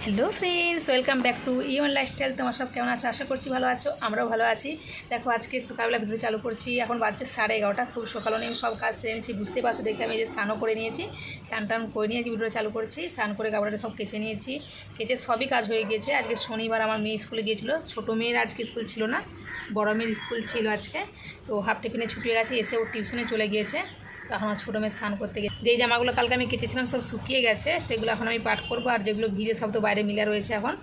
Hello friends, welcome back to eon lifestyle. তোমার সব কেমন আছো? আশা করছি ভালো আছো, আমরাও ভালো আছি। দেখো আজকে সকালবেলা ভিডিও চালু করছি, এখন বাজছে 11:30। খুব সকালে আমি সব কাজ সেরে নিয়েছি, বুঝতে পারছো। দেখে আমি যে স্নানও করে নিয়েছি, স্নান টান করে নিয়েছি, ভিডিওটা চালু করছি। স্নান করে কাপড়টা সব কেচে নিয়েছি, কেচে সবই কাজ হয়ে গিয়েছে। আজকে শনিবার, আমার মেয়ে স্কুলে গিয়েছিলো। ছোটো মেয়ের আজকে স্কুল ছিল না, বড় মেয়ের স্কুল ছিল আজকে। তো হাফ টিফিনে ছুটি হয়ে গেছে, এসে ওর টিউশনে চলে গিয়েছে। তখন আমার ছোটো মেয়ে স্নান করতে গিয়ে যেই জামাগুলো কালকে আমি কেচেছিলাম সব শুকিয়ে গেছে, সেগুলো এখন আমি পাট করবো। আর যেগুলো ভিজে সব তো বাইরে মিলে রয়েছে এখন।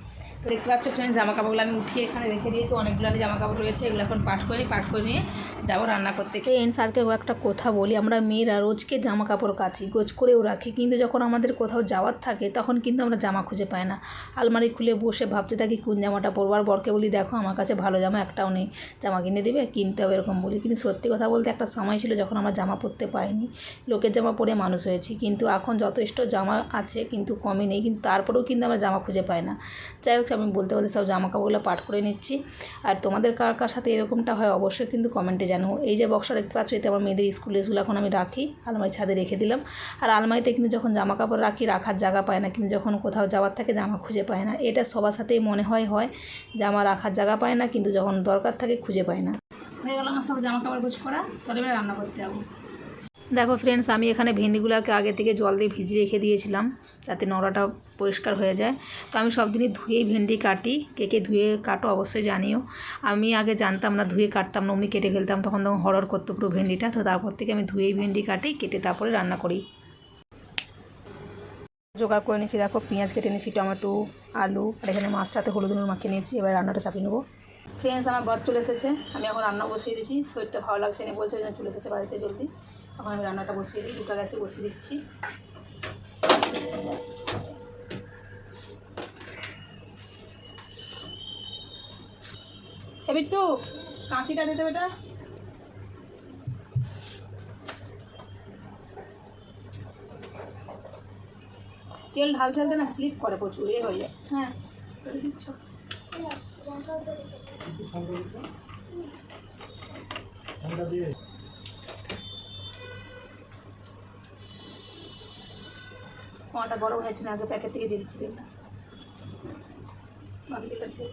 তো দেখতে পাচ্ছ ফ্রেন্ডস, জামা কাপড়গুলো আমি উঠিয়ে এখানে রেখে দিয়েছি। অনেকগুলো জামা কাপড় রয়েছে, এগুলো এখন পাট করে নিয়ে যাবো রান্না করতে। ফ্রেন্ডস, আজকে একটা কথা বলি, আমরা মেয়েরা রোজকে জামা কাপড় কাচি, গোছ করেও রাখি, কিন্তু যখন আমাদের কোথাও যাওয়ার থাকে তখন কিন্তু আমরা জামা খুঁজে পাই না। আলমারি খুলে বসে ভাবতে থাকি কোন জামাটা পরবো। আর বরকে বলি, দেখো আমার কাছে ভালো জামা একটাও নেই, জামা কিনে দেবে, কিনতে হবে, এরকম বলি। কিন্তু সত্যি কথা বলতে একটা সময় ছিল যখন আমরা জামা পরতে পাইনি, লোকের জামা পরে মানুষ হয়েছি। কিন্তু এখন যথেষ্ট জামা আছে, কিন্তু কমই নেই, কিন্তু তারপরেও কিন্তু আমরা জামা খুঁজে পাই না। যাই হোক, আমি বলতে সব জামা কাপড়গুলো পাট করে নিচ্ছি। আর তোমাদের কার কার সাথে এরকমটা হয় অবশ্যই কিন্তু কমেন্টে জানাও। এই যে বক্সটা দেখতে পাচ্ছ, এতে আমার মেয়েদের স্কুলে এখন আমি রাখি, আলমারি ছাদে রেখে দিলাম। আর আলমারিতে কিন্তু যখন জামা কাপড় রাখি, রাখার জায়গা পায় না, কিন্তু যখন কোথাও যাওয়ার থাকে জামা খুঁজে পায় না। এটা সবার সাথেই মনে হয় জামা রাখার জায়গা পায় না, কিন্তু যখন দরকার থাকে খুঁজে পায় না। হয়ে গেল আমার সব জামা কাপড় গোছ করা, চলে এবার রান্না করতে যাবো। দেখো ফ্রেন্ডস, আমি এখানে ভেন্ডিগুলোকে আগে থেকে জল দিয়ে ভিজিয়ে রেখে দিয়েছিলাম, যাতে নোংরাটা পরিষ্কার হয়ে যায়। তো আমি সব দিনই ধুয়েই ভেন্ডি কাটি। কে ধুয়ে কাটো অবশ্যই জানিও। আমি আগে জানতাম না, ধুয়ে কাটতাম না, অমনি কেটে ফেলতাম, তখন হরর করতো পুরো ভেন্ডিটা। তো তারপর থেকে আমি ধুয়েই ভেন্ডি কাটি, কেটে তারপরে রান্না করি। জোগাড় করে নিয়েছি, দেখো পেঁয়াজ কেটে নিয়েছি, টমেটো, আলু, আর এখানে মাছটাতে হলুদ নুন মাখিয়ে নিয়েছি। এবার রান্নাটা চাপিয়ে নেবো। ফ্রেন্ডস, আমার বর চলে এসেছে, আমি এখন রান্না বসিয়ে দিচ্ছি। শরীরটা ভালো লাগছে না বলছে, চলে এসেছে বাড়িতে জলদি। এখন আমি রান্নাটা বসিয়ে দিই, দুটো গ্যাসে বসিয়ে দিচ্ছি। এবার একটু কাঁচিটা দিতে বেটা। তেল ঢালতে না স্লিপ করে প্রচুর, হয়ে যায়। হ্যাঁ, দিচ্ছ কোয়াটা গরম হয়েছে না, আগে প্যাকেট থেকে দিয়ে দিচ্ছি তেলটা। বাকি তেলটা দিয়ে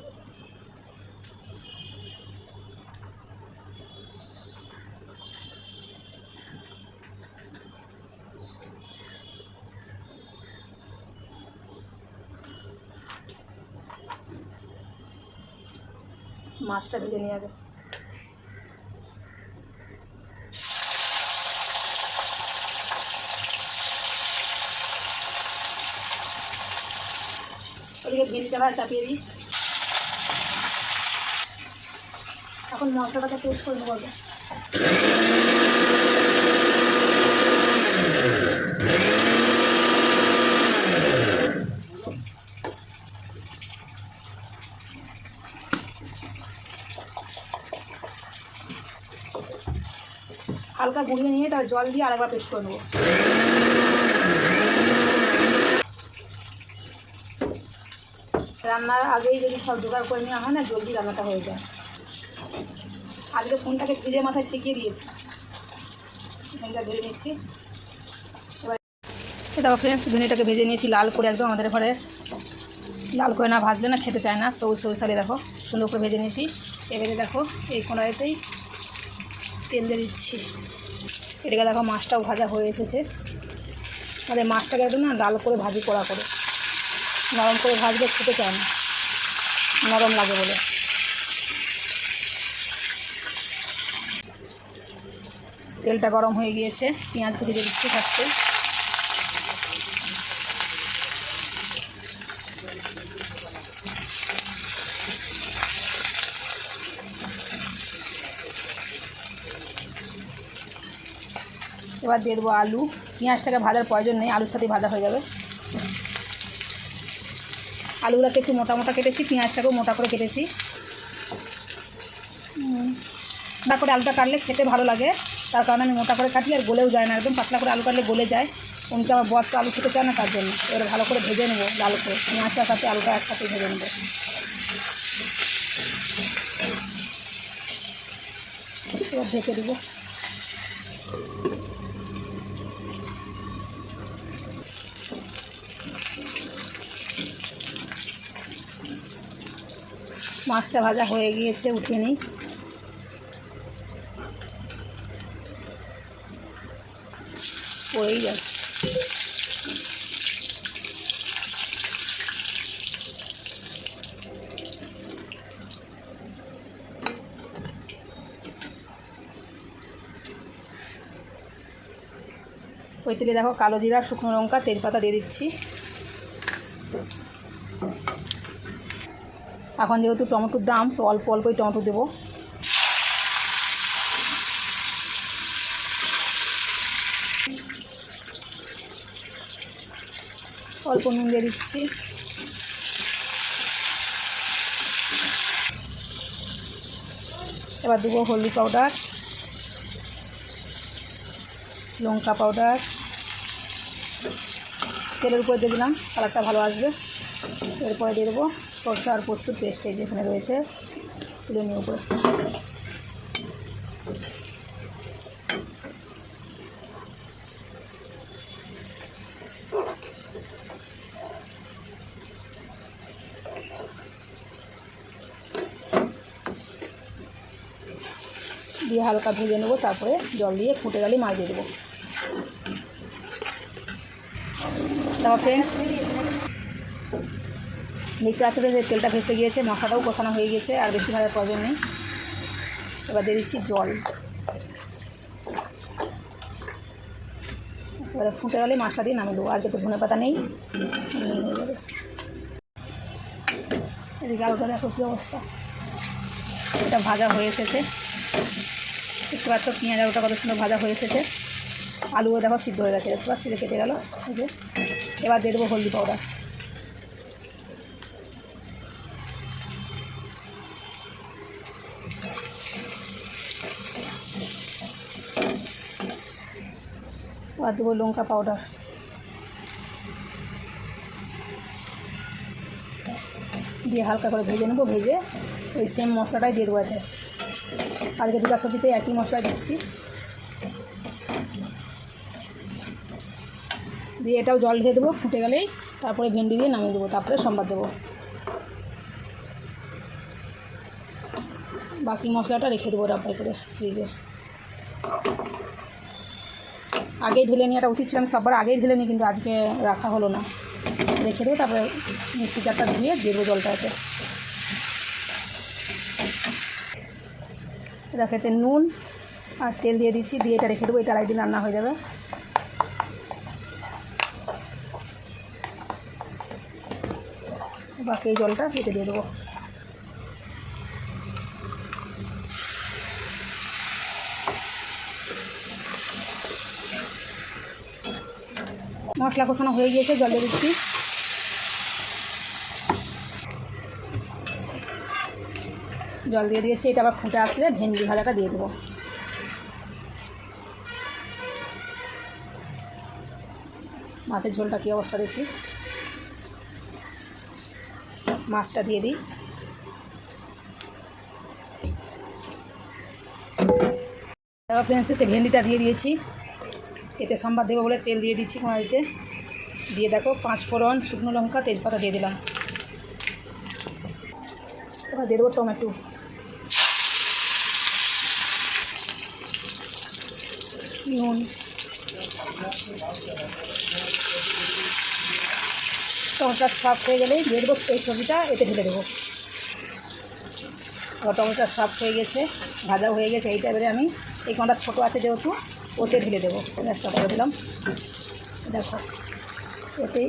মাছটা ভেজে নিয়ে আগে। ওদিকে ভেজে চালা চাপিয়ে দিই। এখন মশলাটাকে পেস্ট করে নেবো। হালকা গুঁড়িয়ে নিয়ে তার জল দিয়ে আরেকবার পেস্ট করে নেবো। রান্নার আগেই যদি সব জোগাড় করে নেওয়া হয় না, জলদি রান্নাটা হয়ে যায়। আজকে ফোনটাকে ভিজে মাথায় ঠেকিয়ে দিয়েছি, ভেন্ডিটা ধরে নিচ্ছি। এবার দেখো ফ্রেন্ডস, ভেন্ডিটাকে ভেজে নিয়েছি লাল করে একদম। আমাদের ঘরে লাল করে না ভাজলে না খেতে চায় না, সবুজ সবুজ তাহলে দেখো সুন্দর করে ভেজে নিয়েছি। এবারে দেখো এই কড়াইতেই তেল দিয়ে দিচ্ছি। এটাকে দেখো মাছটাও ভাজা হয়ে এসেছে। আমাদের মাছটাকে একদম না লাল করে ভাজি করা করে, নরম করে ভাজলে খেতে চায় না, নরম লাগে বলে। তেলটা গরম হয়ে গিয়েছে, পেঁয়াজ ভেজে দিচ্ছি ফার্স্টে। এবার দিয়ে দেবো আলু। পেঁয়াজটাকে ভাজার প্রয়োজন নেই, আলুর সাথে ভাজা হয়ে যাবে। আলুগুলোকে একটু মোটা মোটা কেটেছি, পেঁয়াজটাকেও মোটা করে কেটেছি। মোটা করে আলুটা কাটলে খেতে ভালো লাগে, তার কারণে আমি মোটা করে কাটি। আর গলেও যায় না, একদম পাতলা করে আলু কাটলে গলে যায়। উনকে আমার বর তো আলু খেতে চায় না, তার জন্য এবারে ভালো করে ভেজে নেবো লাল করে। পেঁয়াজটার সাথে আলুটা একসাথে ভেজে নেবো। এবার ঢেকে দেবো। মাছটা ভাজা হয়ে গিয়েছে, উঠিয়ে নিই। পড়েই যাচ্ছে। ওই তেলে দেখো কালো জিরা, শুকনো লঙ্কা, তেজপাতা দিয়ে দিচ্ছি। এখন যেহেতু টমেটোর দাম, তো অল্প অল্পই টমেটো দেবো। অল্প নুন দিয়ে দিচ্ছি। এবার দেবো হলদি পাউডার, লঙ্কা পাউডার। তেলের উপরে দিয়ে দিলাম, কালারটা ভালো আসবে। এরপরে দিয়ে দেবো সরষে আর পোস্তর পেস্ট, এই যেখানে রয়েছে, তুলে নিয়ে উপরে। দিয়ে হালকা ভেজে নেবো, তারপরে জল দিয়ে ফুটে গেলেই মাছ দিয়ে দেবো। তারপর ফ্রেন্ডস দেখতে পাচ্ছ যে তেলটা ভেসে গিয়েছে, মশলাটাও কষানো হয়ে গিয়েছে, আর বেশি ভাজার প্রয়োজন নেই। এবার দিয়ে দিচ্ছি জল। এবারে ফুটে গেলেই মাছটা দিয়ে নামিয়ে দেবো। আজকে তো ধনে পাতা নেই, এদিকে আলুটা দেখো কী অবস্থা, এটা ভাজা হয়ে এসেছে। দেখতে পাচ্ছ পেঁয়াজ আলুটা কত সুন্দর ভাজা হয়ে এসেছে। আলুও দেখো সিদ্ধ হয়ে গেছে, দেখতে পাচ্ছি, কেটে গেল। এবার দিয়ে দেবো হলদি পাউডার। এবার দেবো লঙ্কা পাউডার। দিয়ে হালকা করে ভেজে নেবো। ভেজে ওই সেম মশলাটাই দিয়ে দেবো এতে। আজকে দুটো সবজিতে একই মশলা দিচ্ছি। দিয়ে এটাও জল ঢেলে দেবো, ফুটে গেলেই তারপরে ভেন্ডি দিয়ে নামিয়ে দেবো, তারপরে সম্বাদ দেবো। বাকি মশলাটা রেখে দেবো ডাব্বাই করে ফ্রিজে। আগেই ঢেলে নেওয়াটা উচিত ছিল, আমি সববার আগেই ঢেলে নিই, কিন্তু আজকে রাখা হলো না। রেখে দেবো, তারপরে মিক্সি জারটা ধুয়ে দিয়ে দেবো জলটাতে। রাখাতে নুন আর তেল দিয়ে দিচ্ছি, দিয়ে এটা রেখে দেবো। এটা আরেকদিন রান্না হয়ে যাবে। বাকি এই জলটা কেটে দিয়ে দেবো। মশলা কষানো হয়ে গিয়েছে, জল দিয়ে দিচ্ছি। জল দিয়ে দিয়েছি। এটা আবার ফুটে আসলে ভেন্ডি ভাজাটা দিয়ে দেবো। মাছের ঝোলটা কী অবস্থা দেখি। মাছটা দিয়ে দিই। তারপর ফ্রেন্ডস এতে ভেন্ডিটা দিয়ে দিয়েছি। এতে সম্বাদ দেবো বলে তেল দিয়ে দিচ্ছি কড়াইতে। দিয়ে দেখো 5 ফোড়ন, শুকনো লঙ্কা, তেজপাতা দিয়ে দিলাম। এবার দিয়ে দেবো টমেটো। নুন। টমেটোটা সাফ হয়ে গেলেই দিয়ে দেবো এই সবজিটা, এতে ঢেলে দেবো। আবার টমেটোটা সাফ হয়ে গেছে, ভাজাও হয়ে গেছে। এইটা এবারে আমি এই কোনটা ছোটো আছে যেহেতু, ওতে ঢেলে দেবো। গ্যাসটা করে দিলাম, দেখো এতেই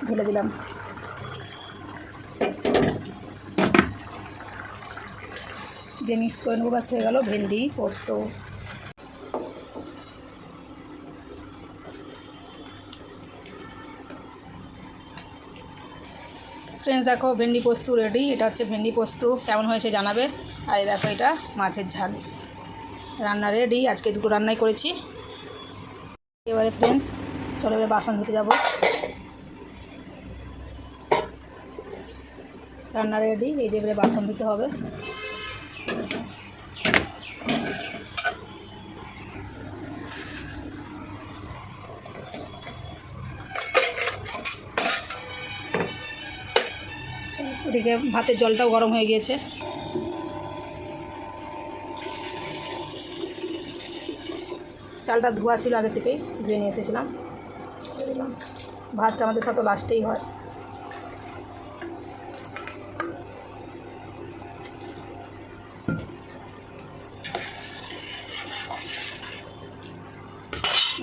ঢেলে দিলাম। দিয়ে মিক্স করে নেবো। বাস হয়ে গেল ভেন্ডি পোস্ত। ফ্রেন্ডস দেখো ভেন্ডি পোস্ত রেডি। এটা হচ্ছে ভেন্ডি পোস্ত, কেমন হয়েছে জানাবে। আর এই দেখো এটা মাছের ঝাল, রান্না রেডি। আজকে দুটো রান্নাই করেছি। এবারে ফ্রেন্ডস চলো এবার বাসন ধুতে যাবো। রান্না রেডি, এই যে এবারে বাসন ধুতে হবে। এদিকে ভাতের জলটাও গরম হয়ে গিয়েছে। চালটা ধোয়া ছিল আগে থেকেই, ধুয়ে নিয়ে এসেছিলাম। ভাতটা আমাদের সাথে লাস্টেই হয়।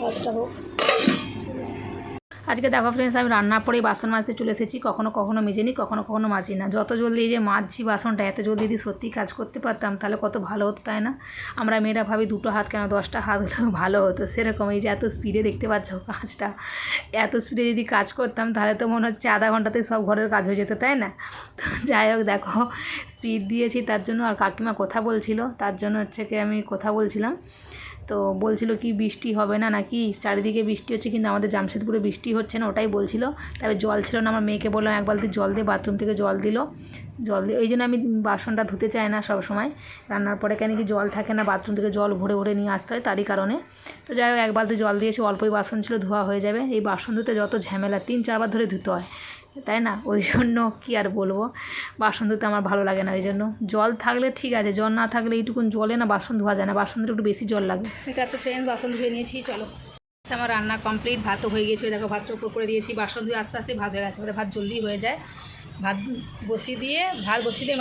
ভাতটা হোক। আজকে দেখো ফ্রেন্ডস, আমি রান্নার পরেই বাসন মাজতে চলে এসেছি। কখনো কখনো মেজে নিই, কখনো কখনো মাজি না। যত জলদি এই যে মাজছি বাসনটা, এত জলদি যদি সত্যি কাজ করতে পারতাম তাহলে কত ভালো হতো, তাই না? আমরা মেয়েরা ভাবি 2টো হাত কেন, 10টা হাত হলেও ভালো হতো। সেরকম এই যে এত স্পিডে দেখতে পাচ্ছ কাজটা, এত স্পিডে যদি কাজ করতাম তাহলে তো মনে হচ্ছে আধা ঘন্টাতেই সব ঘরের কাজ হয়ে যেত, তাই না? তো যাই হোক, দেখো স্পিড দিয়েছি তার জন্য। আর কাকিমা কথা বলছিল, তার জন্য হচ্ছে কি আমি কথা বলছিলাম। তো বলছিল কি বৃষ্টি হবে না নাকি, চারিদিকে বৃষ্টি হচ্ছে কিন্তু আমাদের জামশেদপুরে বৃষ্টি হচ্ছে না, ওটাই বলছিল। তবে জল ছিল না, আমার মেয়েকে বললাম 1 বালতি জল দিয়ে, বাথরুম থেকে জল দিয়ে ওই জন্য আমি বাসনটা ধুতে চাই না সব সময়। রান্নার পরে কেন কি জল থাকে না, বাথরুম থেকে জল ভরে ভরে নিয়ে আসতে হয়, তারই কারণে। তো যাই হোক, 1 বালতি জল দিয়েছি, অল্পই বাসন ছিল, ধোয়া হয়ে যাবে। এই বাসন ধুতে যত ঝামেলা, 3-4 বার ধরে ধুতে হয়, তাই না? ওই জন্য কী আর বলবো, বাসন ধুতে আমার ভালো লাগে না। ওই জন্য জল থাকলে ঠিক আছে, জল না থাকলে এইটুকুন জলে না বাসন ধোয়া যায় না, বাসন ধুতে একটু বেশি জল লাগে। ঠিক আছে ফ্রেন্ডস, বাসন ধুয়ে নিয়েছি, চলো। আমার রান্না কমপ্লিট, ভাতও হয়ে গিয়েছে। দেখো ভাতটা উপর করে দিয়েছি, বাসন ধুয়ে আস্তে আস্তে ভাত হয়ে গেছে। ভাত জলদি হয়ে যায়। ভাত বসিয়ে দিয়ে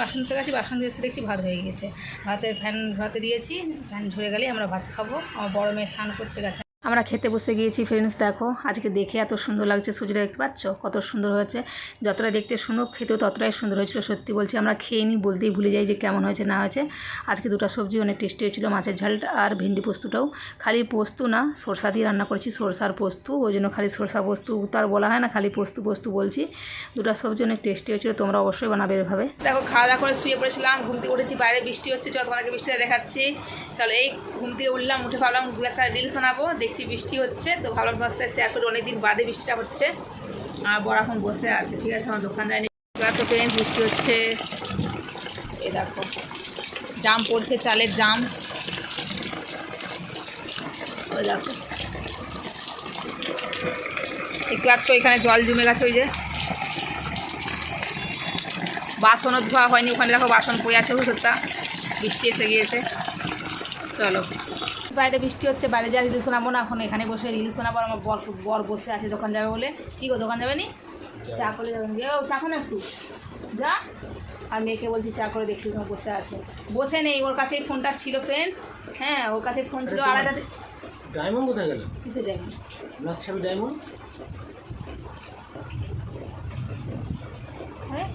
বাসন ধুতে গেছি, বাসন দিয়ে এসে দেখছি ভাত হয়ে গিয়েছে। ভাতের ফ্যান ধোয়াতে দিয়েছি, ফ্যান ঝরে গেলেই আমরা ভাত খাবো। আমার বড় মেয়ে স্নান করতে গেছে। আমরা খেতে বসে গিয়েছি ফ্রেন্ডস। দেখো আজকে দেখে এত সুন্দর লাগছে, সূর্যটা দেখতে পাচ্ছ কত সুন্দর হয়েছে। যতটা দেখতে সুন্দর, খেতেও ততটাই সুন্দর হয়েছিল। সত্যি বলছি, আমরা খেয়ে নিই, বলতেই ভুলে যাই যে কেমন হয়েছে না হয়েছে। আজকে 2টা সবজি অনেক টেস্টি হয়েছিল, মাছের ঝালটা আর ভেন্ডি পোস্তটাও। খালি পোস্ত না, সরষা দিয়ে রান্না করেছি, সরষার পোস্ত, ওই জন্য খালি সরষা পোস্ত তো আর বলা হয় না, খালি পোস্ত বলছি। 2টা সবজি অনেক টেস্টি হয়েছিল, তোমরা অবশ্যই বানাবে এভাবে। দেখো খাওয়া দাওয়া করে শুয়ে পড়েছিলাম, ঘুম থেকে উঠেছি, বাইরে বৃষ্টি হচ্ছে, চল তোমাকে বৃষ্টিটা দেখাচ্ছি। চলো, এই ঘুম থেকে উঠলাম, উঠে ভাবলাম 2-একটা রিলস বানাবো, দেখছি বৃষ্টি হচ্ছে, তো ভাবলাম তোমার সাথে শেয়ার করি। অনেকদিন বাদে বৃষ্টিটা হচ্ছে, আর বড় এখন বসে আছে, ঠিক আছে, আমার দোকান যায়নি। এত ট্রেন বৃষ্টি হচ্ছে, এই দেখো জাম পড়ছে, চালের জাম, ওই দেখো দেখতে পাচ্ছ এখানে জল জমে গেছে। ওই যে বাসনও ধোয়া হয়নি, ওখানে দেখো বাসন পড়ে আছে, হুসুরটা বৃষ্টি এসে গিয়েছে। চলো, বাইরে বৃষ্টি হচ্ছে, বাইরে যা রিলস বানাবো না, এখন এখানে বসে রিলস বানাবো। আমার বর বসে আছে দোকান যাবে বলে। কী গো, দোকান যাবে নি? চা করে যাবেন, ও চা খান একটু যা। আর মেয়েকে বলছি চা করে দেখছি, তোমার বসে আছে। বসে নেই, ওর কাছেই ফোনটা ছিল ফ্রেন্ডস। হ্যাঁ, ওর কাছে ফোন ছিল। আর একটা ডায়মন্ড কোথায় গেল? কিসে ডায়মন্ড? লাক্সাবি ডায়মন্ড। হ্যাঁ,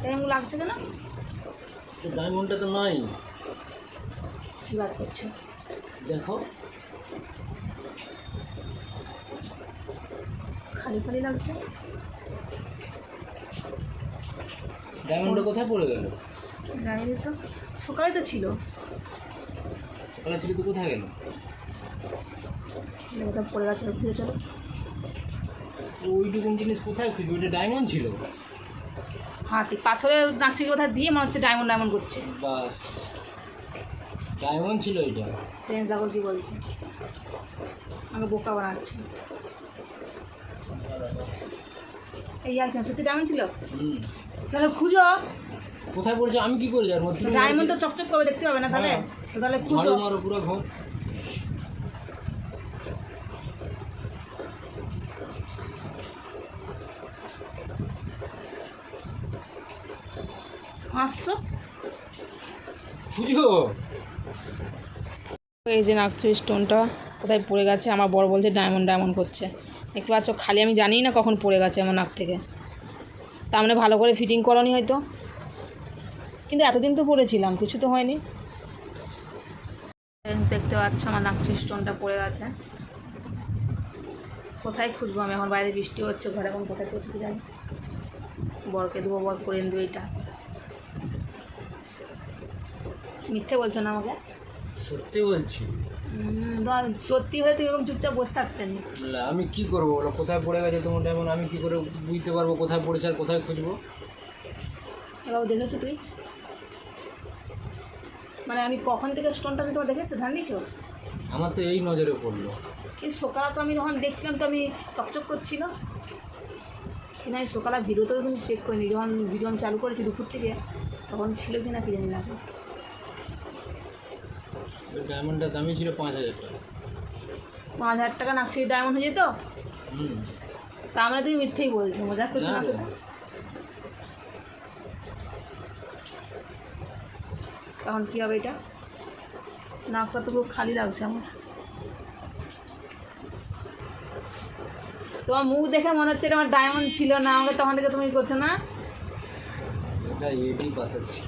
এরকম লাগছে কেন? ডায়মন্ডটা তো নাই। কী বাদ করছো? দেখো খালি খালি লাগছে। ডায়মন্ডটা কোথায় পড়ে গেল? জানি তো, সকালে তো ছিল। সকালে ছিল তো, কোথায় গেল? কোথাও পড়ে গেছে, খুঁজে চলো। ওইটুকুন জিনিস কোথায় খুঁজবে? ওইটা ডায়মন্ড ছিল। হাতি পাথরের নাকছিকে কোথায় দিয়ে মনে হচ্ছে ডায়মন্ড করছে। বাস, ডায়মন্ড ছিল এটা। ফ্রেন্ডস দেখো কী বলছে, আমাকে বোকা বানাচ্ছে। এই আর কেন, সত্যি ডায়মন্ড ছিল? তাহলে খুঁজো কোথায় পড়েছে, আমি কি করে জানবো? ডায়মন্ড তো চকচক করে দেখতে পাবে না, তাহলে তো তাহলে খুঁজো। মারো পুরো ঘর। আসছো খুঁজো। এই যে নাকচুরি স্টোনটা কোথায় পড়ে গেছে, আমার বড় বলছে ডায়মন্ড করছে। দেখতে পাচ্ছ, খালি আমি জানি না কখন পড়ে গেছে আমার নাক থেকে। তার মানে ভালো করে ফিটিং করনি হয়তো, কিন্তু এতদিন তো পড়েছিলাম, কিছু তো হয়নি। দেখতে পাচ্ছ আমার নাকচুরি স্টোনটা পড়ে গেছে। কোথায় খুঁজবো আমি এখন? বাইরে বৃষ্টি হচ্ছে, ঘরে এখন কোথায় খুঁজতে যাই? বরকে দেবো, বর করে দেবো। এটা মিথ্যে বলছো না আমাকে? সত্যি বলছি। সত্যি হলে তুমি এরকম চুপচাপ বসে থাকতেন। আমি কি করবো বলো? কোথায় পড়ে গেছে তোমার ডায়মন্ড, আমি কি করে বুঝতে পারবো কোথায় পড়েছে আর কোথায় খুঁজবো? এবার দেখেছো তুই, মানে আমি কখন থেকে স্টোনটা তোমার দেখেছো, ধ্যান দিয়েছো? আমার তো এই নজরে পড়লো। কিন্তু সকালে তো আমি যখন দেখছিলাম তো আমি চকচক করছিল। কিন্তু আমি সকালে ভিডিওতেও কিন্তু চেক করিনি, যখন ভিডিও আমি চালু করেছি দুপুর থেকে তখন ছিল কি না কি জানি না। ডায়মন্ডটার দামই ছিল 5,000 টাকা। 5,000 টাকা নাকছি ডায়মন্ড হয়ে যেত? হুম। তা আমরা তুমি মিথ্যেই বলছো, মজা করছো না না তো? রে। তখন কী হবে এটা? নাকটা তো পুরো খালি লাগছে আমার। তোমার মুখ দেখে মনে হচ্ছে এটা আমার ডায়মন্ড ছিল না, আমাকে তখন থেকে তুমি করছো না। এটা এডি পাঠাচ্ছি।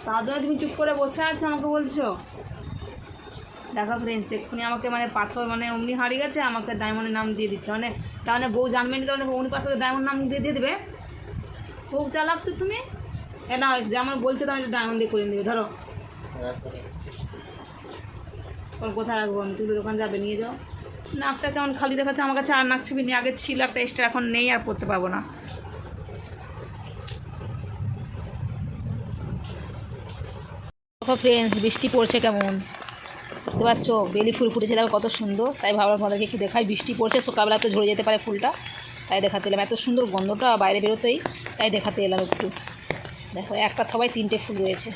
তার জন্য তুমি চুপ করে বসে আছো আমাকে বলছো? দেখো ফ্রেন্ডস, এক্ষুনি আমাকে মানে পাথর মানে অমনি হারিয়ে গেছে, আমাকে ডায়মন্ডের নাম দিয়ে দিচ্ছে, মানে তাহলে বউ জানবেন তাহলে অমনি পাথরের ডায়মন্ড নাম দিয়ে দেবে। খুব চালাক তো তুমি। না যেমন বলছো তো আমি ডায়মন্ড দিয়ে করে দেবে। ধরো ওর কোথায় রাখবো আমি? তুমি দোকান যাবে, নিয়ে যাও। নাকটা কেমন খালি দেখাচ্ছে আমার কাছে, আর নাক ছবি নিয়ে আগে ছিল একটা এক্সট্রা, এখন নেই আর পরতে পারবো না। দেখো ফ্রেন্ডস, বৃষ্টি পড়ছে কেমন দেখতে পাচ্ছ, বেলি ফুল ফুটেছে দেখো কত সুন্দর, তাই ভাবলাম তোমাদেরকে একটু দেখাই। বৃষ্টি পড়ছে, সকালবেলা তো ঝরে যেতে পারে ফুলটা, তাই দেখাতে এলাম। এত সুন্দর গন্ধটা বাইরে বেরোতেই, তাই দেখাতে এলাম একটু। দেখো একটা থবায় 3টে ফুল রয়েছে।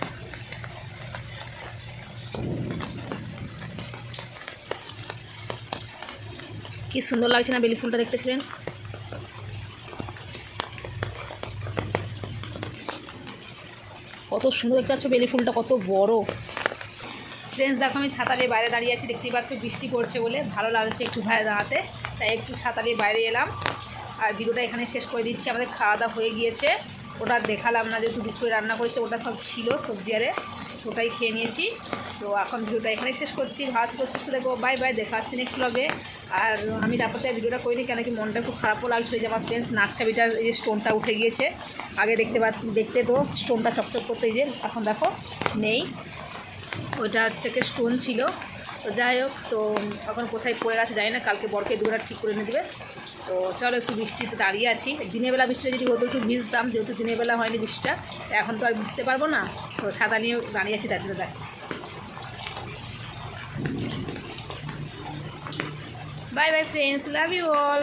কি সুন্দর লাগছে না বেলি ফুলটা দেখতে ফ্রেন্ডস? কত সুন্দর দেখতে পাচ্ছ বেলি ফুলটা, কত বড়। ফ্রেন্ডস দেখো আমি ছাতা নিয়ে বাইরে দাঁড়িয়ে আছি, দেখতেই পাচ্ছ বৃষ্টি পড়ছে বলে ভালো লাগছে একটু বাইরে দাঁড়াতে, তাই একটু ছাতা নিয়ে বাইরে এলাম। আর ভিডিওটা এখানে শেষ করে দিচ্ছি। আমাদের খাওয়া দাওয়া হয়ে গিয়েছে, ওটা দেখালাম না যেহেতু দুপুরে রান্না করেছে, ওটা সব ছিল সবজি আরে, ওটাই খেয়ে নিয়েছি। তো এখন ভিডিওটা এখানে শেষ করছি। ভালো থেকে সুস্থ দেখো, বাই বাই, দেখা হচ্ছে নেক্সট ব্লগে। আর আমি তারপরে ভিডিওটা করিনি কেন কি মনটা খুব খারাপও লাগছিল যে আমার ফ্রেন্ডস নাকছাবিটার এই যে স্টোনটা উঠে গিয়েছে। আগে দেখতে তো স্টোনটা চকচক করতে, যে এখন দেখো নেই, ওইটা হচ্ছে কি স্টোন ছিল। তো যাই হোক, তো এখন কোথায় পড়ে গেছে জানি না, কালকে বরকে দুপুরটা ঠিক করে এনে দেবে। তো চলো একটু বৃষ্টিতে দাঁড়িয়ে আছি, দিনের বেলা বৃষ্টিটা যদি হতো একটু ভিজতাম, যেহেতু দিনের বেলা হয়নি বৃষ্টিটা, এখন তো আর ভিজতে পারবো না, তো ছাতা নিয়ে দাঁড়িয়ে আছি। তার দেখ, bye bye friends, love you all.